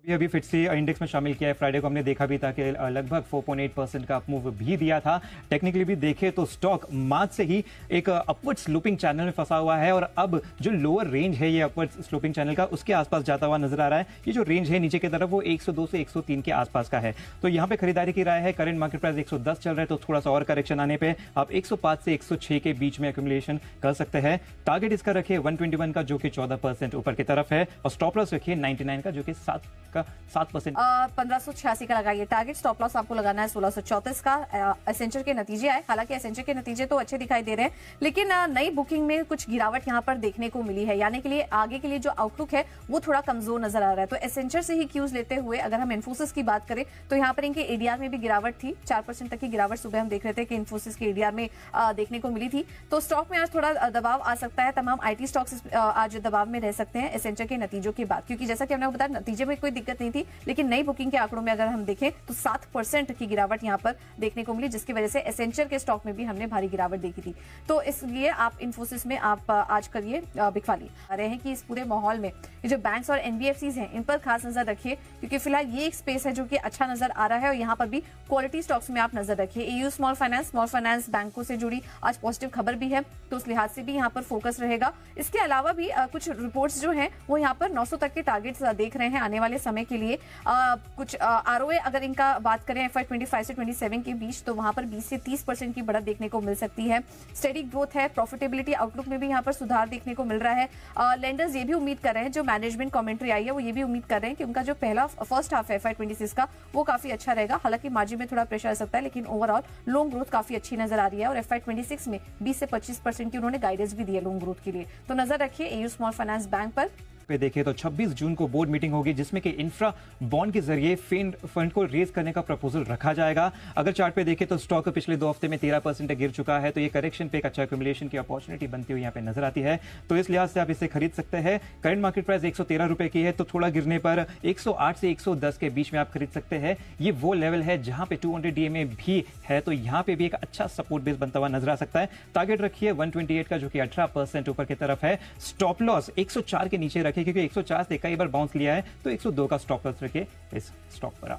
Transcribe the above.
ये अभी फिटसी इंडेक्स में शामिल किया है। फ्राइडे को हमने देखा भी था कि लगभग 4.8% का अपमूव भी दिया था। टेक्निकली भी देखें तो स्टॉक मार्च से ही एक अपवर्ड स्लोपिंग चैनल में फंसा हुआ है और अब जो लोअर रेंज है ये अपवर्ड स्लोपिंग चैनल का उसके आसपास जाता हुआ नजर आ रहा है। ये जो रेंज है नीचे की तरफ वो 102 से 103 के आसपास का है। तो यहाँ पे खरीदारी की राय है। करंट मार्केट प्राइस 110 चल रहा है, तो थोड़ा सा और करेक्शन आने पे आप 105 से 106 के बीच में एक्यूमुलेशन कर सकते हैं। टारगेट इसका रखिए 121 का जो कि 14% ऊपर की तरफ है और स्टॉप लॉस रखिए 99 का जो कि 7%। 1586 का लगाइए टारगेट। स्टॉप लॉस आपको लगाना है 1634 का। एसेंचर के नतीजे आए, हालांकि एसेंचर के नतीजे तो अच्छे दिखाई दे रहे हैं, लेकिन नई बुकिंग में कुछ गिरावट यहां पर देखने को मिली है, यानी के लिए आगे के लिए जो आउटलुक है वो थोड़ा कमजोर नजर आ रहा है। तो एसेंचर से ही क्यूज लेते हुए अगर हम इन्फोसिस की बात करें तो यहाँ पर इनके एडीआर में भी गिरावट थी। 4% तक की गिरावट सुबह हम देख रहे थे कि इन्फोसिस के एडीआर में देखने को मिली थी। तो स्टॉक में आज थोड़ा दबाव आ सकता है। तमाम आईटी स्टॉक्स आज दबाव में रह सकते हैं एसेंचर के नतीजों के बाद, क्योंकि जैसा कि हमने बताया नतीजे में कोई दिक्कत नहीं थी, लेकिन नई बुकिंग के आंकड़ों में अगर हम देखें तो 7% की गिरावट यहां पर देखने को मिली, जिसकी वजह से एसेंचर के स्टॉक में भी हमने भारी गिरावट देखी थी। तो इसलिए आप इन्फोसिस में आप आज करिए बिकवाली आ रहे हैं कि इस पूरे माहौल में ये जो बैंक्स और एनबीएफसीज हैं इन पर खास नजर रखिए, क्योंकि फिलहाल ये एक स्पेस है जो कि अच्छा नजर आ रहा है और यहाँ पर भी क्वालिटी स्टॉक्स में आप नजर रखिए। एयू स्मॉल फाइनेंस बैंकों से जुड़ी आज पॉजिटिव खबर भी है, तो उस लिहाज से भी यहाँ पर फोकस रहेगा। इसके अलावा भी कुछ रिपोर्ट्स जो हैं वो यहाँ पर 900 तक के टारगेट्स देख रहे हैं आने वाले समय के लिए। कुछ आरओए अगर इनका बात करें FY25 से 27 के बीच, तो वहां पर 20 से 30% की बढ़त देखने को मिल सकती है। स्टेडी ग्रोथ है, प्रॉफिटेबिलिटी आउटलुक में भी यहाँ पर सुधार देखने को मिल रहा है। लेंडर्स ये भी उम्मीद कर रहे हैं, जो मैनेजमेंट कमेंट्री आई है वो ये भी उम्मीद कर रहे हैं कि उनका जो पहला फर्स्ट हाफ है FY26 का वो काफी अच्छा रहेगा। हालांकि मार्जिन में थोड़ा प्रेशर आ सकता है, लेकिन ओवरऑल लोन ग्रोथ काफी अच्छी नजर आ रही है और FY26 में 20 से 25% की उन्होंने गाइडेंस भी दी है लोन ग्रोथ के लिए। तो नजर रखिए एयू स्मॉल फाइनेंस बैंक पर। पे देखें तो 26 जून को बोर्ड मीटिंग होगी जिसमें कि इंफ्रा बॉन्ड के जरिए फंड को रेज करने का प्रपोजल रखा जाएगा। अगर चार्ट पे देखें तो स्टॉक पिछले 2 हफ्ते में 13% गिर चुका है, तो ये करेक्शन पे एक अच्छा एक्यूमुलेशन की अपॉर्चुनिटी बनती हुई यहाँ पे नजर आती है। तो इस लिहाज से आप इसे खरीद सकते हैं। करंट मार्केट प्राइस 113 रुपए की है, तो थोड़ा गिरने पर 108 से 110 के बीच में आप खरीद सकते हैं। ये वो लेवल है जहां पे 200 DMA भी है, तो यहाँ पे भी एक अच्छा सपोर्ट बेस बनता हुआ नजर आ सकता है। टारगेट रखिए 128 का जो कि 18% ऊपर की तरफ है। स्टॉप लॉस 104 के नीचे रखिए, क्योंकि 104 से कई बार बाउंस लिया है, तो 102 का स्टॉप लॉस रखिए इस स्टॉक पर।